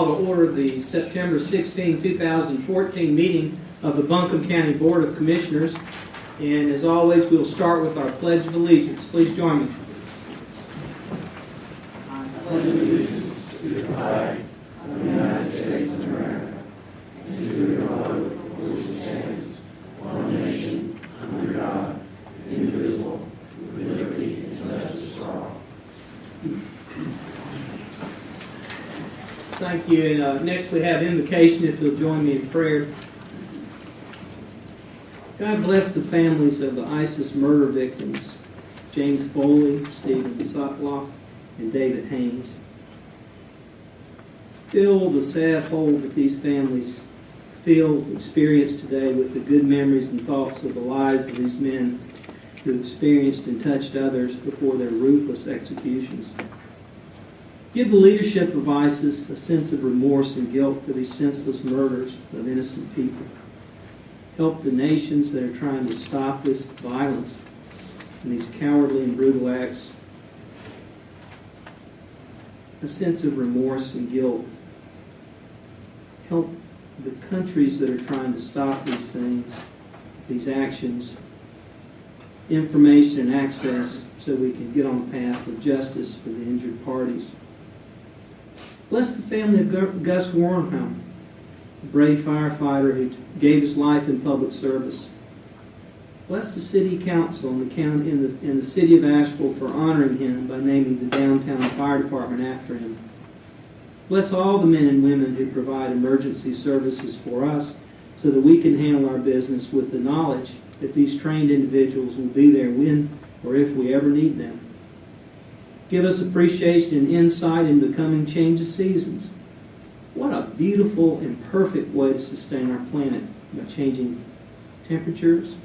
call to order the September 16, 2014 meeting of the Buncombe County Board of Commissioners. And as always, we'll start with our Pledge of Allegiance. Please join me. I pledge allegiance to the flag of the United States of America and to the republic for which it stands, one nation, under God, indivisible, with liberty and justice for all. Thank you. And next we have invocation, if you'll join me in prayer. God bless the families of the ISIS murder victims, James Foley, Stephen Sotloff, and David Haynes. Fill the sad hole that these families experience today with the good memories and thoughts of the lives of these men who experienced and touched others before their ruthless executions. Give the leadership of ISIS a sense of remorse and guilt for these senseless murders of innocent people. Help the nations that are trying to stop this violence and these cowardly and brutal acts a sense of remorse and guilt. Help the countries that are trying to stop these things, these actions, information and access so we can get on the path of justice for the injured parties. Bless the family of Gus Warrenham, a brave firefighter who gave his life in public service. Bless the city council and the city of Asheville for honoring him by naming the downtown fire department after him. Bless all the men and women who provide emergency services for us so that we can handle our business with the knowledge that these trained individuals will be there when or if we ever need them. Give us appreciation and insight in the coming change of seasons. What a beautiful and perfect way to sustain our planet by changing temperatures,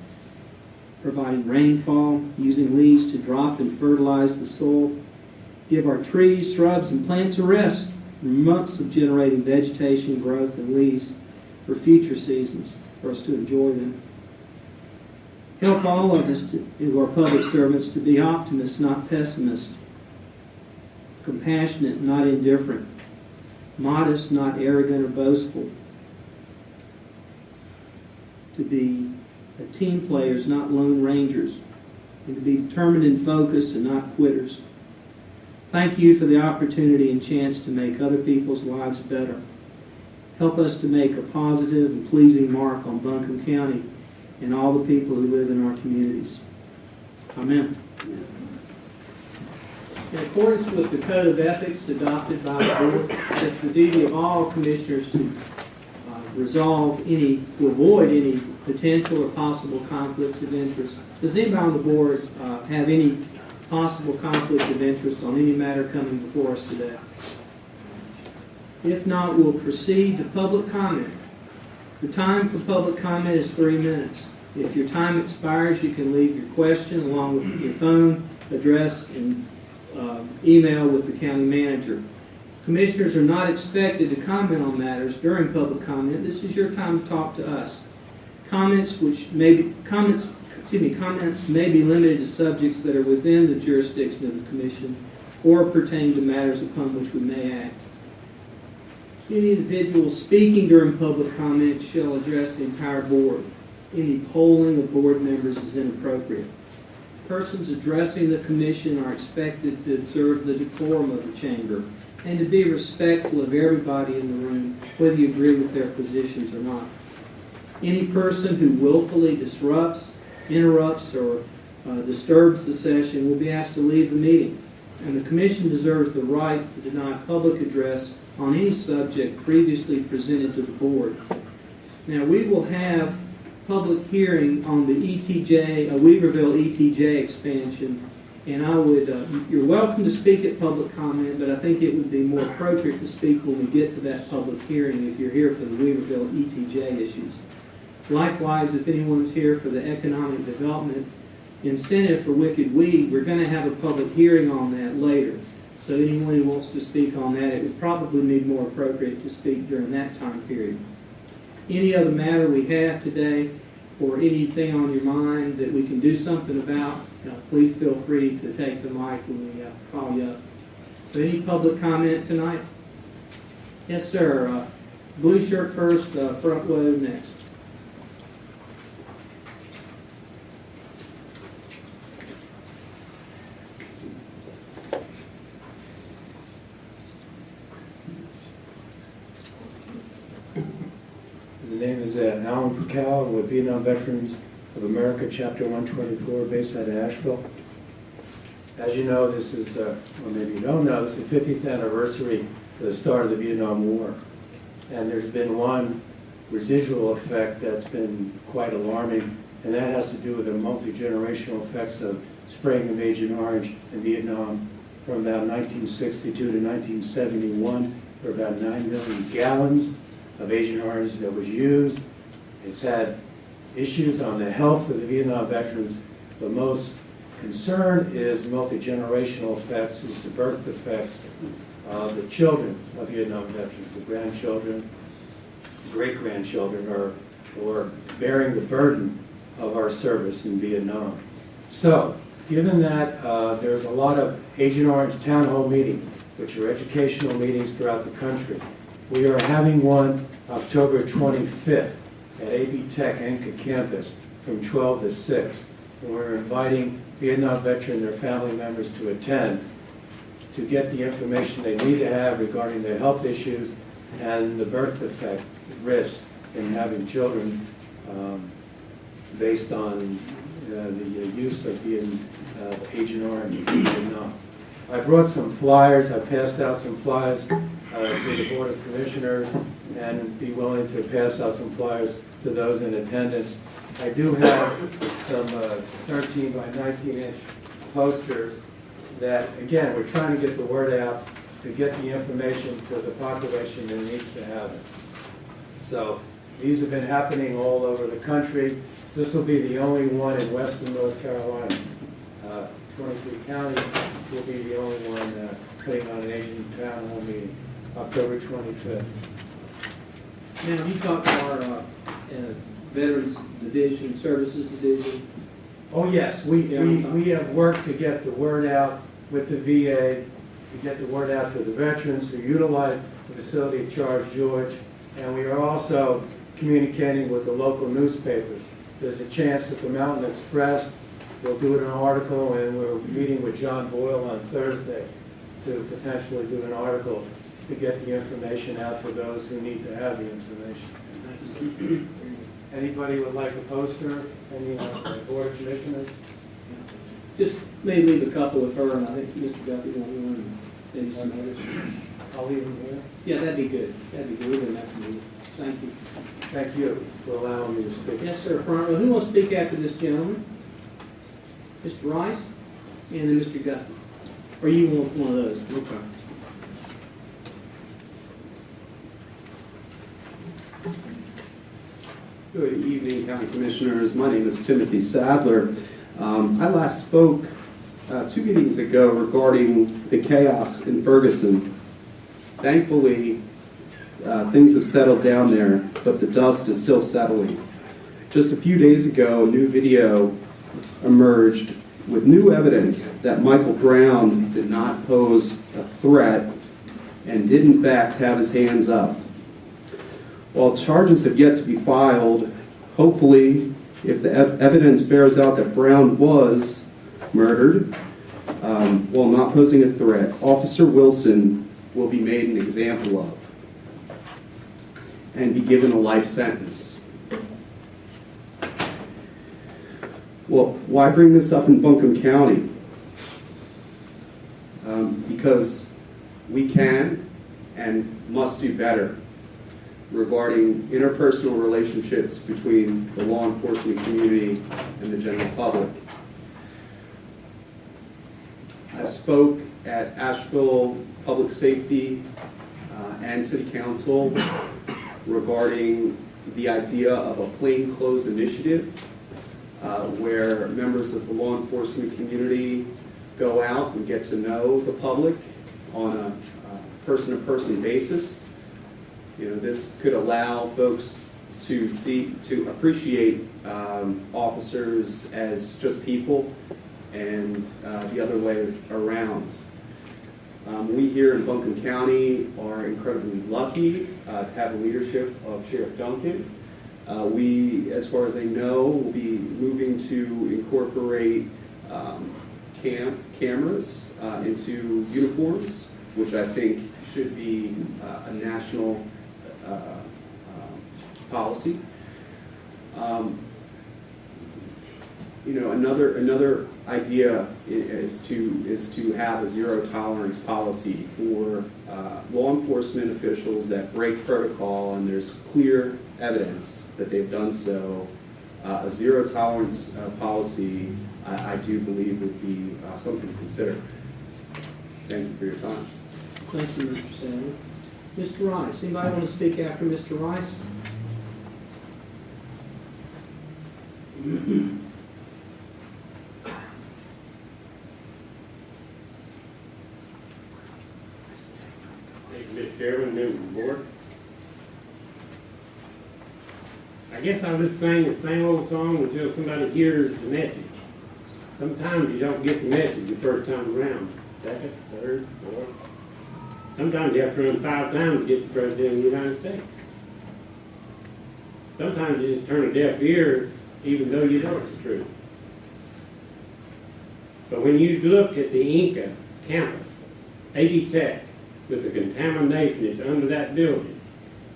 providing rainfall, using leaves to drop and fertilize the soil. Give our trees, shrubs, and plants a rest from months of generating vegetation, growth, and leaves for future seasons for us to enjoy them. Help all of us who are public servants to be optimists, not pessimists, compassionate, not indifferent, modest, not arrogant or boastful, to be team players, not lone rangers, and to be determined and focused and not quitters. Thank you for the opportunity and chance to make other people's lives better. Help us to make a positive and pleasing mark on Buncombe County and all the people who live in our communities. Amen. In accordance with the Code of Ethics adopted by the Board, it's the duty of all commissioners to avoid any potential or possible conflicts of interest. Does anybody on the Board have any possible conflict of interest on any matter coming before us today? If not, we'll proceed to public comment. The time for public comment is 3 minutes. If your time expires, you can leave your question along with your phone address and email with the county manager. Commissioners are not expected to comment on matters during public comment. This is your time to talk to us. Comments may be limited to subjects that are within the jurisdiction of the Commission or pertain to matters upon which we may act. Any individual speaking during public comment shall address the entire board. Any polling of board members is inappropriate. Persons addressing the Commission are expected to observe the decorum of the chamber and to be respectful of everybody in the room, whether you agree with their positions or not. Any person who willfully disrupts, interrupts, or disturbs the session will be asked to leave the meeting, and the Commission reserves the right to deny public address on any subject previously presented to the Board. Now, we will have public hearing on the Weaverville ETJ expansion, and you're welcome to speak at public comment, but I think it would be more appropriate to speak when we get to that public hearing if you're here for the Weaverville ETJ issues. Likewise, if anyone's here for the economic development incentive for Wicked Weed, we're going to have a public hearing on that later. So anyone who wants to speak on that, it would probably be more appropriate to speak during that time period. Any other matter we have today or anything on your mind that we can do something about, please feel free to take the mic when we call you up. So any public comment tonight? Yes, sir. Blue shirt first, front row next. The name is Alan Purcell. I'm with Vietnam Veterans of America, Chapter 124, based out of Asheville. As you know, this is, or maybe you don't know, this is the 50th anniversary of the start of the Vietnam War. And there's been one residual effect that's been quite alarming, and that has to do with the multi-generational effects of spraying of Agent Orange in Vietnam from about 1962 to 1971. There were about 9 million gallons of Agent Orange that was used. It's had issues on the health of the Vietnam veterans. The most concern is multi-generational effects, is the birth effects of the children of Vietnam veterans, the grandchildren, great-grandchildren, or bearing the burden of our service in Vietnam. So, given that there's a lot of Agent Orange town hall meetings, which are educational meetings throughout the country, we are having one October 25th at AB Tech Anchor campus from 12 to 6. And we're inviting Vietnam veterans and their family members to attend to get the information they need to have regarding their health issues and the birth defect risk in having children based on the use of the Agent Orange in Vietnam. I brought some flyers. I passed out some flyers to the Board of Commissioners, and be willing to pass out some flyers to those in attendance. I do have some 13 by 19 inch posters that, again, we're trying to get the word out to get the information to the population that needs to have it. So these have been happening all over the country. This will be the only one in Western North Carolina. 23 counties will be the only one putting on an Asian town hall meeting, October 25th. Now, you talked to our Veterans Division, Services Division. Oh, yes, we have worked to get the word out with the VA, to get the word out to the veterans who utilize the facility at Charles George, and we are also communicating with the local newspapers. There's a chance that the Mountain Express will do an article, and we're meeting with John Boyle on Thursday to potentially do an article to get the information out to those who need to have the information. Anybody would like a poster? Any Board of Commissioners? Just maybe leave a couple with her, and I think Mr. Duffy wants one, and maybe some others. I'll leave them here. Yeah, that'd be good. That'd be good. We're going to have to do it. Thank you. Thank you for allowing me to speak. Yes, sir. Front row. Who wants to speak after this gentleman? Mr. Rice, and then Mr. Guthrie. Or you want one of those? Okay. Good evening, County Commissioners. My name is Timothy Sadler. I last spoke 2 meetings ago regarding the chaos in Ferguson. Thankfully, things have settled down there, but the dust is still settling. Just a few days ago, a new video emerged with new evidence that Michael Brown did not pose a threat and did in fact have his hands up. While charges have yet to be filed, hopefully, if the evidence bears out that Brown was murdered while not posing a threat, Officer Wilson will be made an example of and be given a life sentence. Well, why bring this up in Buncombe County? Because we can and must do better regarding interpersonal relationships between the law enforcement community and the general public. I spoke at Asheville Public Safety and City Council regarding the idea of a plainclothes initiative where members of the law enforcement community go out and get to know the public on a person-to-person basis. You know, this could allow folks to appreciate officers as just people, and the other way around. We here in Buncombe County are incredibly lucky to have the leadership of Sheriff Duncan. We, as far as I know, will be moving to incorporate cameras into uniforms, which I think should be a national policy. Another idea is to have a zero tolerance policy for law enforcement officials that break protocol and there's clear evidence that they've done so. A zero tolerance policy, I do believe, would be something to consider. Thank you for your time. Thank you, Mr. Sadler. Mr. Rice, anybody want to speak after Mr. Rice? Thank you, Mr. Chairman, members of the board. I guess I'll just sing the same old song until somebody hears the message. Sometimes you don't get the message the first time around. Second, third, fourth. Sometimes you have to run 5 times to get the President of the United States. Sometimes you just turn a deaf ear even though you know it's the truth. But when you look at the Inca campus, 80 Tech, with the contamination that's under that building,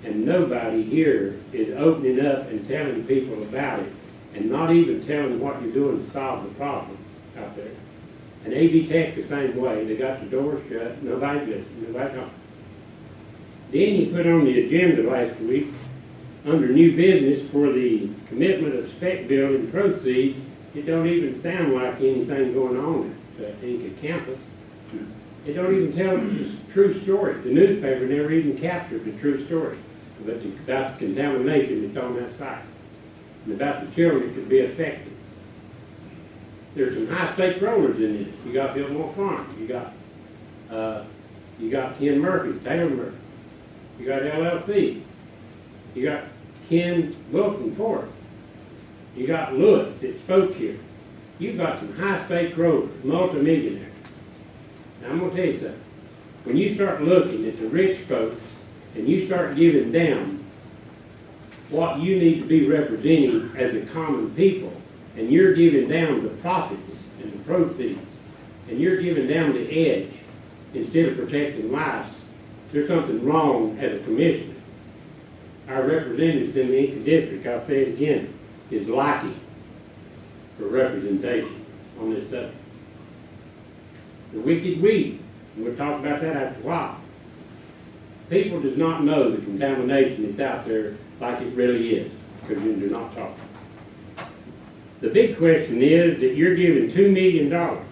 and nobody here is opening up and telling people about it, and not even telling what you're doing to solve the problem out there. And AB Tech the same way. They got the doors shut, nobody listened, nobody talking. Then you put on the agenda last week, under new business for the commitment of spec building proceeds. It don't even sound like anything going on at Inca campus. It don't even tell the true story. The newspaper never even captured the true story about the contamination that's on that site and about the children that could be affected. There's some high-stake rollers in this. You got Biltmore Farm. You got Ken Murphy, Taylor Murphy. You got LLCs. You got Ken Wilson Ford. You got Lewis that spoke here. You've got some high-stake rollers, multimillionaires. Now, I'm going to tell you something. When you start looking at the rich folks and you start giving them what you need to be representing as the common people, and you're giving them the profits and the proceeds, and you're giving them the edge instead of protecting lives, there's something wrong as a commissioner. Our representatives in the Inca District, I'll say it again, is lacking for representation on this subject. The wicked weed, and we'll talk about that after a while. People does not know the contamination that's out there like it really is, because they're not talking. The big question is that you're giving $2 million, or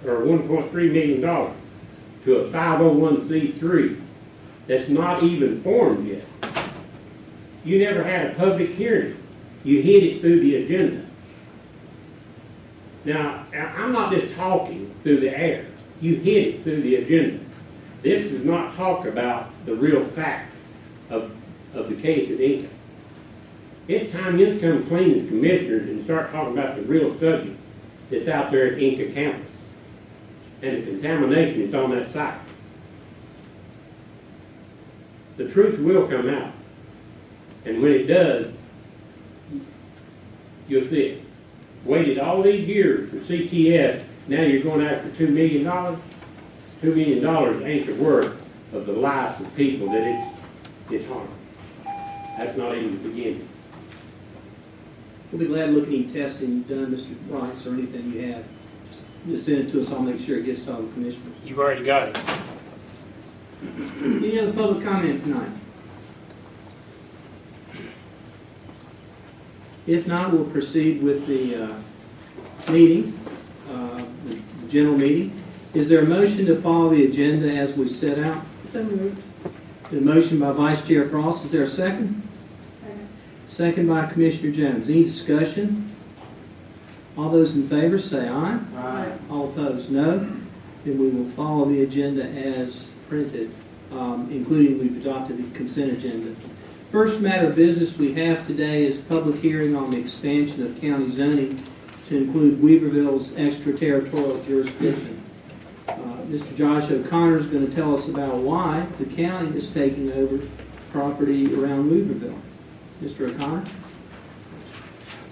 $1.3 million, to a 501c3 that's not even formed yet. You never had a public hearing. You hid it through the agenda. Now, I'm not just talking through the air. You hid it through the agenda. This does not talk about the real facts of the case at Inca. It's time you come clean as commissioners and start talking about the real subject that's out there at Inca campus and the contamination that's on that site. The truth will come out. And when it does, you'll see it. Waited all these years for CTS, now you're going after $2 million? $2 million ain't the worth of the lives of people that it's harmed. That's not even the beginning. We'll be glad to look at any testing you've done, Mr. Rice, or anything you have. Just send it to us. I'll make sure it gets to all the commissioners. You've already got it. Any other public comment tonight? If not, we'll proceed with the meeting, the general meeting. Is there a motion to follow the agenda as we set out? So moved. A motion by Vice Chair Frost. Is there a second? Second. Second by Commissioner Jones. Any discussion? All those in favor say aye. Aye. All opposed, no. Then we will follow the agenda as printed, including we've adopted the consent agenda. First matter of business we have today is public hearing on the expansion of county zoning to include Weaverville's extraterritorial jurisdiction. Mr. Josh O'Connor is going to tell us about why the county is taking over property around Weaverville. Mr. O'Connor?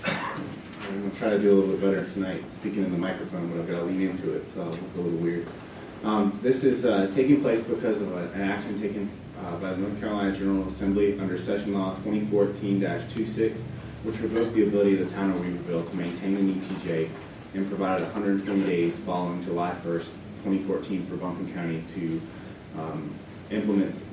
I'm going to try to do a little bit better tonight, speaking in the microphone, but I've got to lean into it, so I'll look a little weird. This is taking place because of an action taken by the North Carolina General Assembly under Session Law 2014-26, which revoked the ability of the town of Weaverville to maintain an ETJ and provided 120 days following July 1st, 2014 for Buncombe County to implement